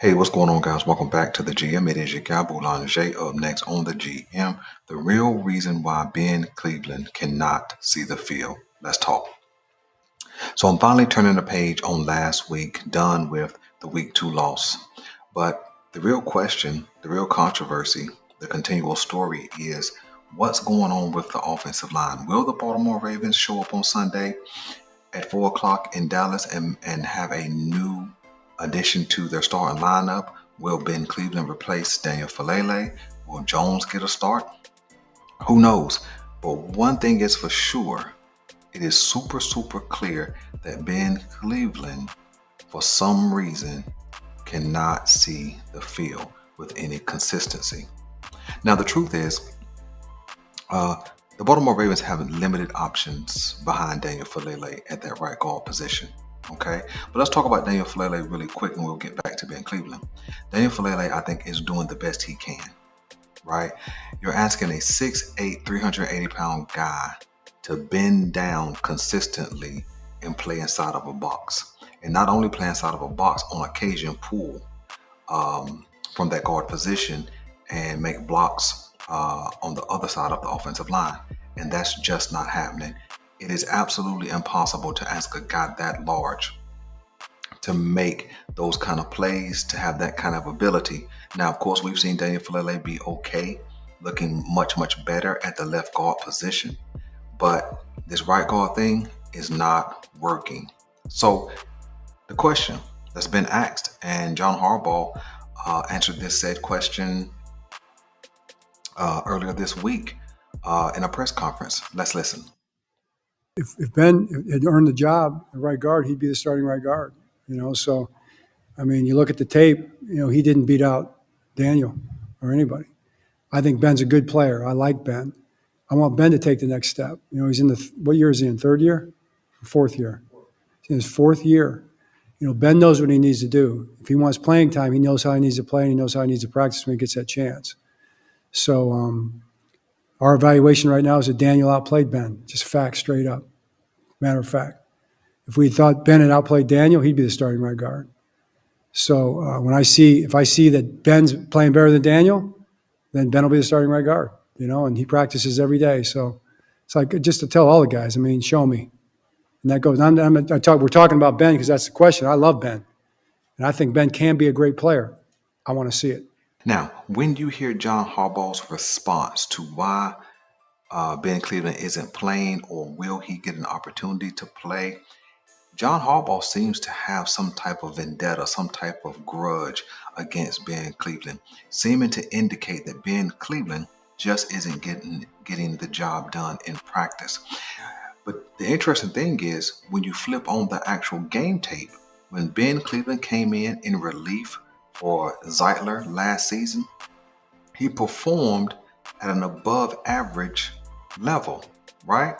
Hey, what's going on, guys? Welcome back to the GM. It is your guy, Boulanger. Up next on the GM, the real reason why Ben Cleveland cannot see the field. Let's talk. So I'm finally turning the page on last week, done with the week two loss. But the real question, the real controversy, the continual story is what's going on with the offensive line? Will the Baltimore Ravens show up on Sunday at 4 o'clock in Dallas and have a new addition to their starting lineup? Will Ben Cleveland replace Daniel Falele? Will Jones get a start? Who knows? But one thing is for sure, it is super, super clear that Ben Cleveland, for some reason, cannot see the field with any consistency. Now, the truth is, uh, the Baltimore Ravens have limited options behind Daniel Falele at that right guard position. Okay, but let's talk about Daniel Falele really quick, and we'll get back to Ben Cleveland. Daniel Falele, I think, is doing the best he can. Right, you're asking a 6'8", 380-pound guy to bend down consistently and play inside of a box, and not only play inside of a box, on occasion pull from that guard position and make blocks on the other side of the offensive line. And that's just not happening. It is absolutely impossible to ask a guy that large to make those kind of plays, to have that kind of ability. Now, of course, we've seen Daniel Falele be okay, looking much, much better at the left guard position. But this right guard thing is not working. So the question that's been asked, and John Harbaugh answered this said question earlier this week in a press conference. Let's listen. If Ben had earned the job at right guard, he'd be the starting right guard. So I mean, you look at the tape. He didn't beat out Daniel or anybody. I think Ben's a good player. I like Ben. I want Ben to take the next step. He's in what year is he in? Third year, fourth year. He's in his fourth year. Ben knows what he needs to do. If he wants playing time, he knows how he needs to play, and he knows how he needs to practice when he gets that chance. So our evaluation right now is that Daniel outplayed Ben. Just fact, straight up. Matter of fact. If we thought Ben had outplayed Daniel, he'd be the starting right guard. So if I see that Ben's playing better than Daniel, then Ben will be the starting right guard. And he practices every day. So it's like just to tell all the guys. I mean, show me, and that goes. We're talking about Ben because that's the question. I love Ben, and I think Ben can be a great player. I want to see it. Now, when you hear John Harbaugh's response to why Ben Cleveland isn't playing, or will he get an opportunity to play, John Harbaugh seems to have some type of vendetta, some type of grudge against Ben Cleveland, seeming to indicate that Ben Cleveland just isn't getting the job done in practice. But the interesting thing is, when you flip on the actual game tape, when Ben Cleveland came in relief for Zeitler last season, he performed at an above average level, right?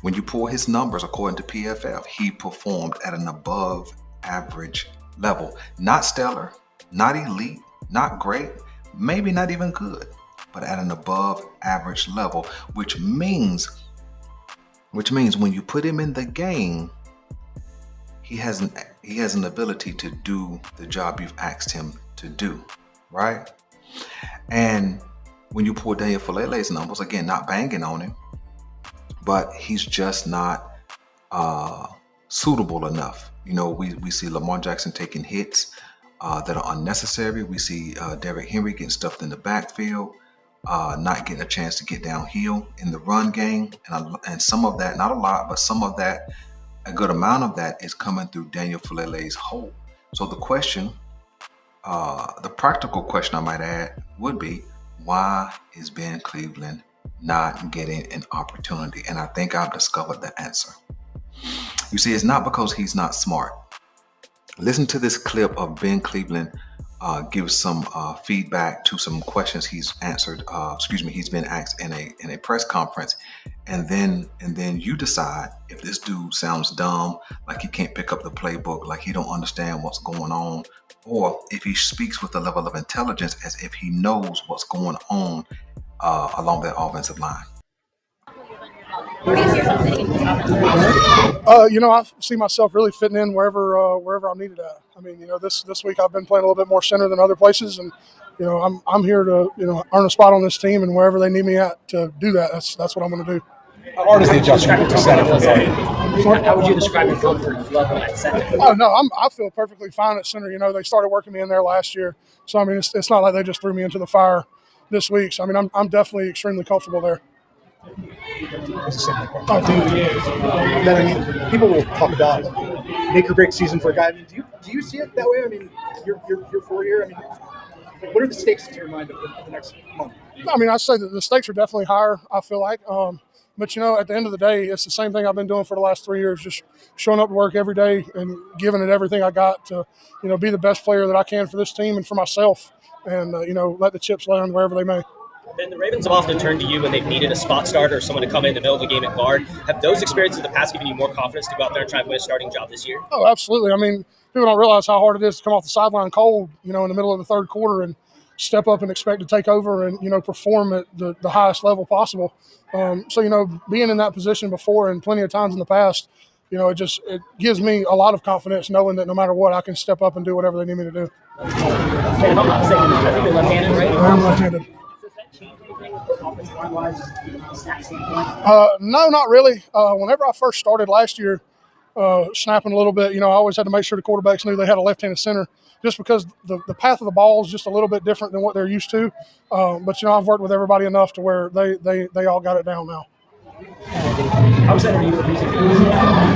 When you pull his numbers according to PFF, he performed at an above average level. Not stellar, not elite, not great, maybe not even good, but at an above average level, which means when you put him in the game, he has an ability to do the job you've asked him to do, right? And when you pull Daniel Falele's numbers, again, not banging on him, but he's just not suitable enough. We see Lamar Jackson taking hits that are unnecessary. We see Derrick Henry getting stuffed in the backfield, not getting a chance to get downhill in the run game. And some of that, not a lot, but some of that, a good amount of that is coming through Daniel Falele's hole. So the question, the practical question I might add would be, why is Ben Cleveland not getting an opportunity? And I think I've discovered the answer. You see, it's not because he's not smart. Listen to this clip of Ben Cleveland give some feedback to some questions he's answered. He's been asked in a press conference, and then you decide if this dude sounds dumb, like he can't pick up the playbook, like he don't understand what's going on, or if he speaks with a level of intelligence as if he knows what's going on along that offensive line. Where do you see yourself fitting in this offense? I see myself really fitting in wherever I'm needed at. I mean, this week I've been playing a little bit more center than other places, and I'm here to earn a spot on this team, and wherever they need me at to do that, that's what I'm going to do. How hard is the adjustment to center from day? How would you describe your comfort level at center? Oh no, I feel perfectly fine at center. They started working me in there last year, so I mean it's not like they just threw me into the fire this week. So I mean I'm definitely extremely comfortable there. Then, I mean, people will talk about make or break season for a guy. I mean, do you see it that way? I mean, you're 4 year. I mean, what are the stakes in your mind of the next month? I mean, I say that the stakes are definitely higher. I feel like, but at the end of the day, it's the same thing I've been doing for the last 3 years, just showing up to work every day and giving it everything I got to, be the best player that I can for this team and for myself, and let the chips land wherever they may. Ben, the Ravens have often turned to you when they've needed a spot starter or someone to come in the middle of the game at guard. Have those experiences in the past given you more confidence to go out there and try and win a starting job this year? Oh, absolutely. I mean, people don't realize how hard it is to come off the sideline cold, in the middle of the third quarter and step up and expect to take over and, perform at the highest level possible. So, being in that position before and plenty of times in the past, it gives me a lot of confidence knowing that no matter what, I can step up and do whatever they need me to do. Ben, if I'm not mistaken, I think you're left-handed, right? I am left-handed. Does that change anything offensive line-wise, snap standpoint? No, not really. Whenever I first started last year, snapping a little bit, I always had to make sure the quarterbacks knew they had a left-handed center just because the path of the ball is just a little bit different than what they're used to. But, I've worked with everybody enough to where they all got it down now. How excited are you for the preseason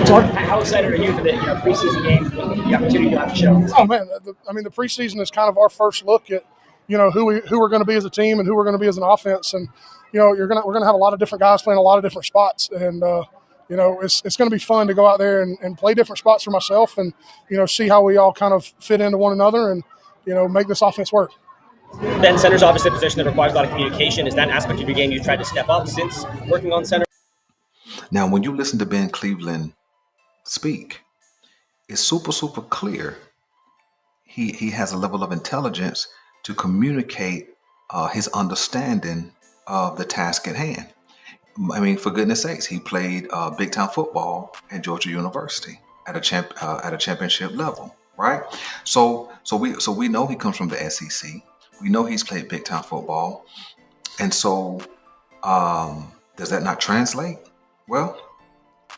game? How excited are you for the preseason game, the opportunity to have to show? Oh, man, the preseason is kind of our first look at, who we're going to be as a team and who we're going to be as an offense. And, we're going to have a lot of different guys playing a lot of different spots. And, it's going to be fun to go out there and play different spots for myself and, see how we all kind of fit into one another and, make this offense work. Ben, center's obviously a position that requires a lot of communication. Is that an aspect of your game you've tried to step up since working on center? Now, when you listen to Ben Cleveland speak, it's super, super clear. He has a level of intelligence to communicate his understanding of the task at hand. I mean, for goodness sakes, he played big time football at Georgia University at a championship level, right? So we know he comes from the SEC. We know he's played big time football, and so does that not translate? Well,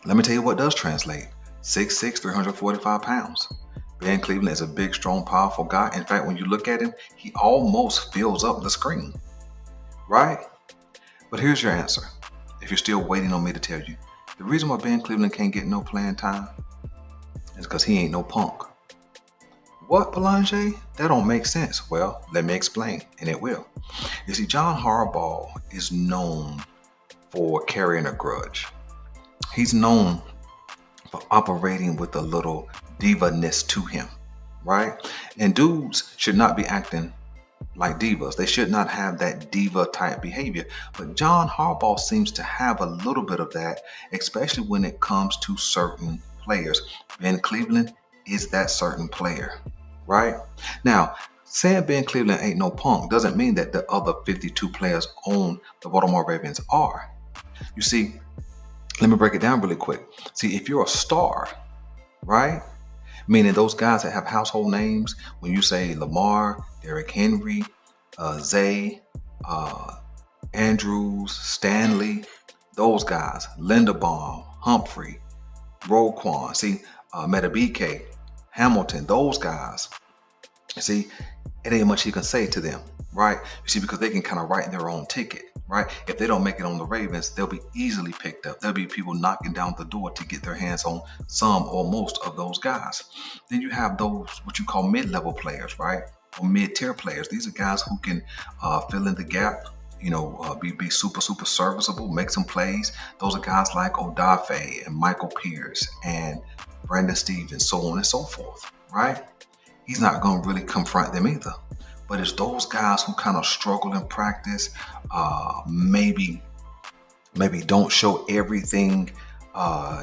let me tell you what does translate. 6'6", 345 pounds. Ben Cleveland is a big, strong, powerful guy. In fact, when you look at him, he almost fills up the screen, right? But here's your answer. If you're still waiting on me to tell you, the reason why Ben Cleveland can't get no playing time is because he ain't no punk. What, Belanger? That don't make sense. Well, let me explain, and it will. You see, John Harbaugh is known for carrying a grudge. He's known for operating with a little diva-ness to him, right? And dudes should not be acting like divas. They should not have that diva type behavior. But John Harbaugh seems to have a little bit of that, especially when it comes to certain players. Ben Cleveland is that certain player, right? Now, saying Ben Cleveland ain't no punk doesn't mean that the other 52 players on the Baltimore Ravens are. You see, let me break it down really quick. See, if you're a star, right? Meaning those guys that have household names, when you say Lamar, Derrick Henry, Zay, Andrews, Stanley, those guys, Linderbaum, Humphrey, Roquan, see, Metabike, Hamilton, those guys. See, it ain't much you can say to them, right? You see, because they can kind of write their own ticket, right? If they don't make it on the Ravens, they'll be easily picked up. There'll be people knocking down the door to get their hands on some or most of those guys. Then you have those, what you call mid-level players, right? Or mid-tier players. These are guys who can fill in the gap, be super, super serviceable, make some plays. Those are guys like Odafe and Michael Pierce and Brandon Stevens, so on and so forth, right? He's not going to really confront them either. But it's those guys who kind of struggle in practice, maybe don't show everything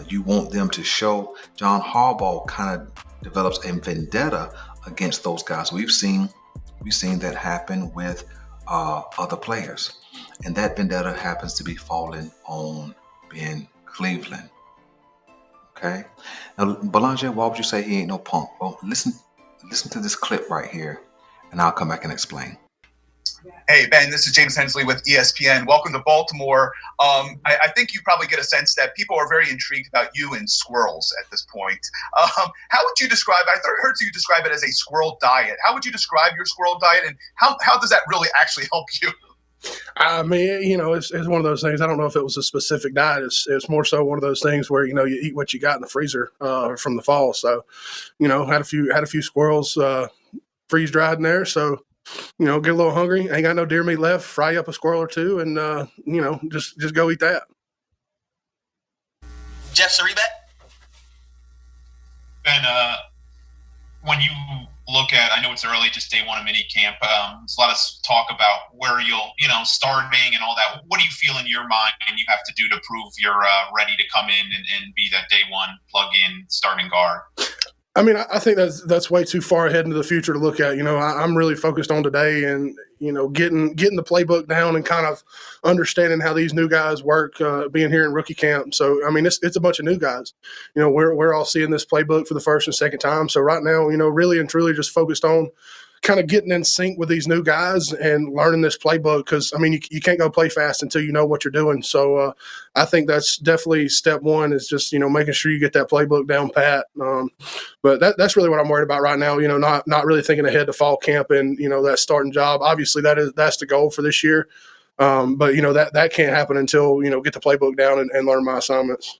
you want them to show. John Harbaugh kind of develops a vendetta against those guys. We've seen that happen with other players, and that vendetta happens to be falling on Ben Cleveland. Okay. Now, Belanger, why would you say he ain't no punk? Well, listen to this clip right here, and I'll come back and explain. Hey, Ben, this is James Hensley with ESPN. Welcome to Baltimore. I think you probably get a sense that people are very intrigued about you and squirrels at this point. How would you describe, heard you describe it as a squirrel diet. How would you describe your squirrel diet, and how does that really actually help you? I mean, it's one of those things. I don't know if it was a specific diet. It's more so one of those things where you eat what you got in the freezer from the fall. So, had a few squirrels freeze dried in there. So, get a little hungry. Ain't got no deer meat left. Fry up a squirrel or two, and just go eat that. Jeff Zrebiec? Ben, when you look at, I know it's early, just day one of mini camp. There's a lot of talk about where you'll, starting and all that. What do you feel in your mind you have to do to prove you're ready to come in and be that day one plug-in starting guard? I mean, I think that's way too far ahead into the future to look at. I'm really focused on today and, getting the playbook down and kind of understanding how these new guys work, being here in rookie camp. So, I mean, it's a bunch of new guys. We're all seeing this playbook for the first and second time. So right now, really and truly just focused on kind of getting in sync with these new guys and learning this playbook because, I mean, you can't go play fast until you know what you're doing. So I think that's definitely step one is just, making sure you get that playbook down pat. But that's really what I'm worried about right now, not really thinking ahead to fall camp and, that starting job. Obviously, that's the goal for this year. But, that can't happen until, get the playbook down and learn my assignments.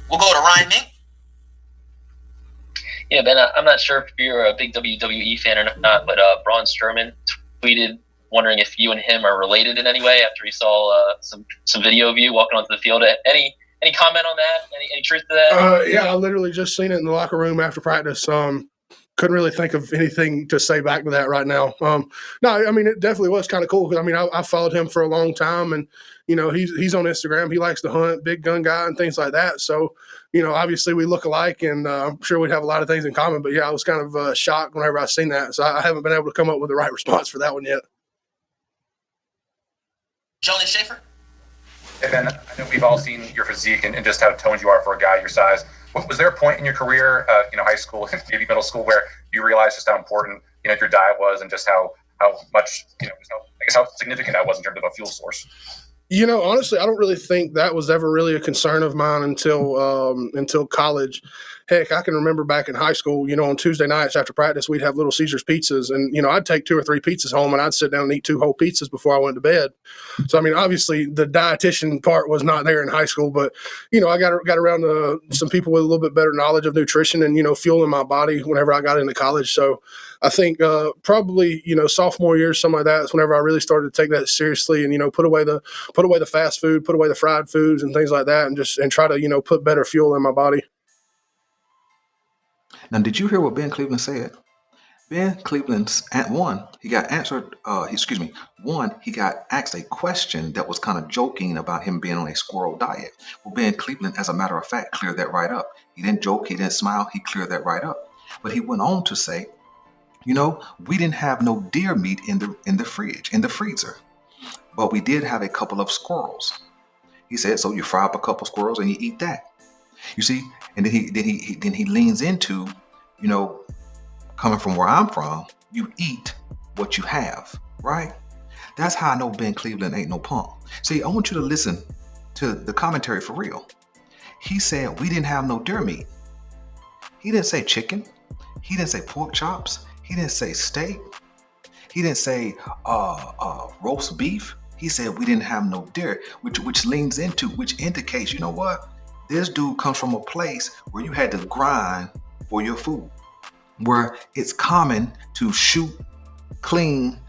We'll go to Ryan Mink. Yeah, Ben, I'm not sure if you're a big WWE fan or not, but Braun Strowman tweeted wondering if you and him are related in any way after he saw some video of you walking onto the field. Any comment on that? Any truth to that? Yeah, I literally just seen it in the locker room after practice. Couldn't really think of anything to say back to that right now. No, I mean, it definitely was kind of cool because, I mean, I followed him for a long time and, he's on Instagram. He likes to hunt, big gun guy and things like that. So, obviously we look alike and I'm sure we'd have a lot of things in common. But, yeah, I was kind of shocked whenever I seen that. So I haven't been able to come up with the right response for that one yet. Jonas Schaefer? Hey, Ben, I know we've all seen your physique and just how toned you are for a guy your size. Was there a point in your career, high school, maybe middle school, where you realized just how important, your diet was and just how much, how significant that was in terms of a fuel source? Honestly, I don't really think that was ever really a concern of mine until college. Heck, I can remember back in high school, on Tuesday nights after practice, we'd have Little Caesars pizzas. And, I'd take 2 or 3 pizzas home and I'd sit down and eat 2 whole pizzas before I went to bed. So, I mean, obviously the dietitian part was not there in high school. But, I got around to some people with a little bit better knowledge of nutrition and, fuel in my body whenever I got into college. So I think probably, sophomore year, something like that is whenever I really started to take that seriously and, put away the fast food, put away the fried foods and things like that and try to, put better fuel in my body. Now, did you hear what Ben Cleveland said? Ben Cleveland's he got asked a question that was kind of joking about him being on a squirrel diet. Well, Ben Cleveland, as a matter of fact, cleared that right up. He didn't joke, he didn't smile, he cleared that right up. But he went on to say, we didn't have no deer meat in the freezer, but we did have a couple of squirrels. He said, so you fry up a couple squirrels and you eat that. You see, and then he leans into, coming from where I'm from, you eat what you have, right? That's how I know Ben Cleveland ain't no punk. See, I want you to listen to the commentary for real. He said we didn't have no deer meat. He didn't say chicken. He didn't say pork chops. He didn't say steak. He didn't say roast beef. He said we didn't have no deer, which indicates, you know what? This dude comes from a place where you had to grind for your food, where it's common to shoot, clean,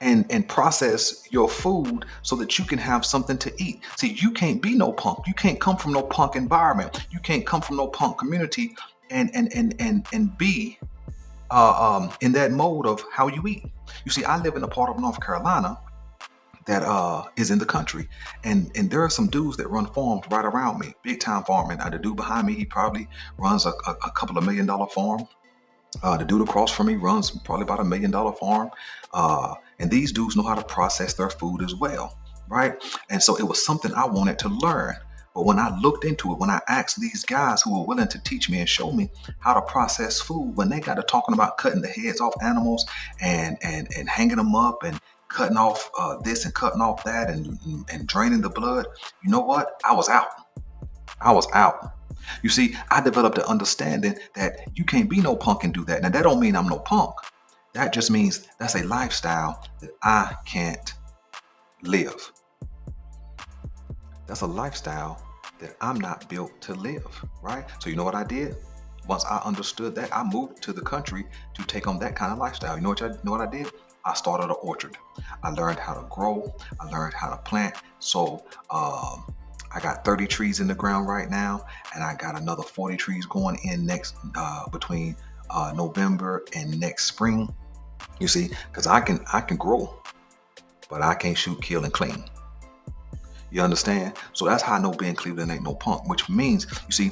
and process your food so that you can have something to eat. See, you can't be no punk. You can't come from no punk environment. You can't come from no punk community and be in that mode of how you eat. You see, I live in a part of North Carolina that is in the country, and there are some dudes that run farms right around me, big time farming. The dude behind me, he probably runs a couple of $1 million farm. The dude across from me runs probably about $1 million farm, and these dudes know how to process their food as well, right? And so it was something I wanted to learn. But when I looked into it, when I asked these guys who were willing to teach me and show me how to process food, when they got to talking about cutting the heads off animals and hanging them up and cutting off this and cutting off that and draining the blood, you know what? I was out. I was out. You see, I developed an understanding that you can't be no punk and do that. Now, that don't mean I'm no punk. That just means that's a lifestyle that I can't live. That's a lifestyle that I'm not built to live, right? So you know what I did? Once I understood that, I moved to the country to take on that kind of lifestyle. You know what I did? I started an orchard. I learned how to grow. I learned how to plant. So I got 30 trees in the ground right now, and I got another 40 trees going in next between November and next spring. You see, because I can grow, but I can't shoot, kill, and clean. You understand? So that's how I know Ben Cleveland ain't no punk, which means, you see,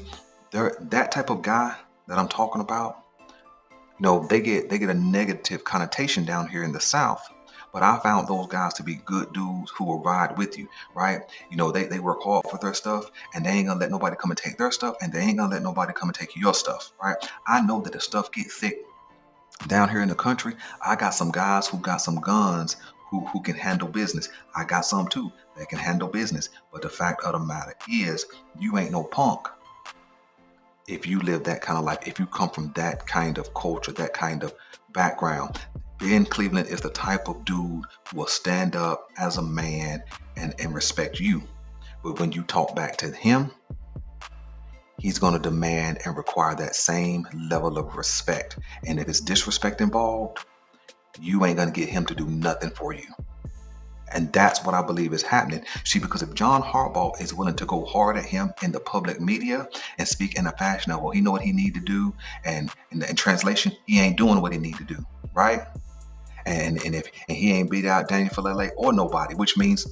that type of guy that I'm talking about, you know, they get a negative connotation down here in the South. But I found those guys to be good dudes who will ride with you, right? You know, they work hard for their stuff, and they ain't gonna let nobody come and take their stuff, and they ain't gonna let nobody come and take your stuff, right? I know that the stuff get thick down here in the country. I got some guys who got some guns who can handle business. I got some too that can handle business. But the fact of the matter is, you ain't no punk if you live that kind of life, if you come from that kind of culture, that kind of background. Ben Cleveland is the type of dude who will stand up as a man and respect you. But when you talk back to him, he's going to demand and require that same level of respect. And if it's disrespect involved, you ain't going to get him to do nothing for you. And that's what I believe is happening. See, because if John Harbaugh is willing to go hard at him in the public media and speak in a fashion of, well, he know what he need to do, and in translation, he ain't doing what he need to do, right? And he ain't beat out Daniel Falele or nobody, which means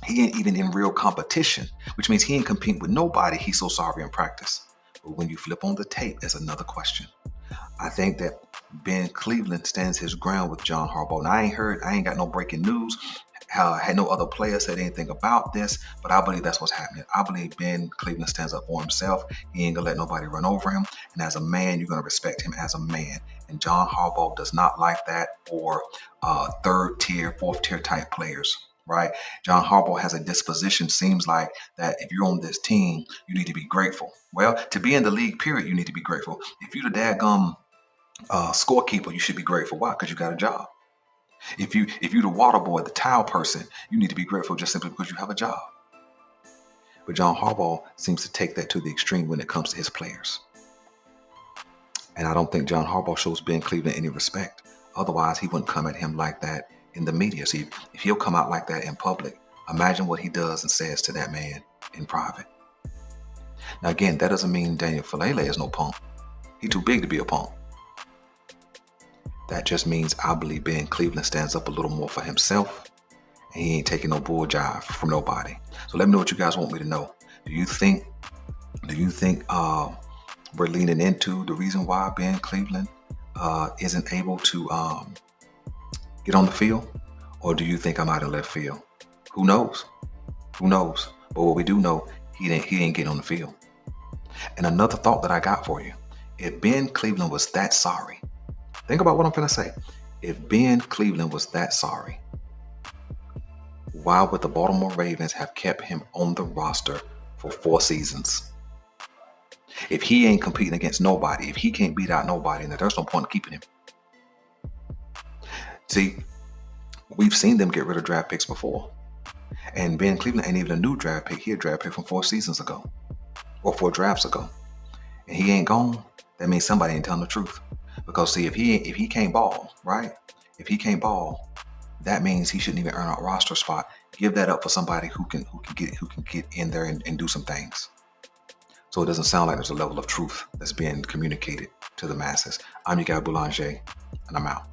he ain't even in real competition, which means he ain't competing with nobody. He's so sorry in practice. But when you flip on the tape, there's another question. I think that Ben Cleveland stands his ground with John Harbaugh. Now, I ain't got no breaking news. Had no other player said anything about this, but I believe that's what's happening. I believe Ben Cleveland stands up for himself. He ain't gonna let nobody run over him. And as a man, you're gonna respect him as a man. And John Harbaugh does not like that for third tier, fourth tier type players, right? John Harbaugh has a disposition, seems like, that if you're on this team, you need to be grateful. Well, to be in the league, period, you need to be grateful. If you're the dadgum scorekeeper, you should be grateful. Why? Because you got a job. If you're the water boy, the towel person, you need to be grateful just simply because you have a job. But John Harbaugh seems to take that to the extreme when it comes to his players. And I don't think John Harbaugh shows Ben Cleveland any respect. Otherwise, he wouldn't come at him like that in the media. See, if he'll come out like that in public, imagine what he does and says to that man in private. Now, again, that doesn't mean Daniel Falele is no punk. He's too big to be a punk. That just means I believe Ben Cleveland stands up a little more for himself, and he ain't taking no bull jive from nobody. So let me know what you guys want me to know. Do you think we're leaning into the reason why Ben Cleveland isn't able to get on the field, or do you think I'm out of left field? Who knows? Who knows? But what we do know, he didn't get on the field. And another thought that I got for you: if Ben Cleveland was that sorry. Think about what I'm going to say. If Ben Cleveland was that sorry, why would the Baltimore Ravens have kept him on the roster for 4 seasons? If he ain't competing against nobody, if he can't beat out nobody, then there's no point in keeping him. See, we've seen them get rid of draft picks before. And Ben Cleveland ain't even a new draft pick. He a draft pick from 4 seasons ago or 4 drafts ago. And he ain't gone. That means somebody ain't telling the truth. Because see, if he can't ball, right? If he can't ball, that means he shouldn't even earn a roster spot. Give that up for somebody who can get in there and do some things. So it doesn't sound like there's a level of truth that's being communicated to the masses. I'm your guy Boulanger, and I'm out.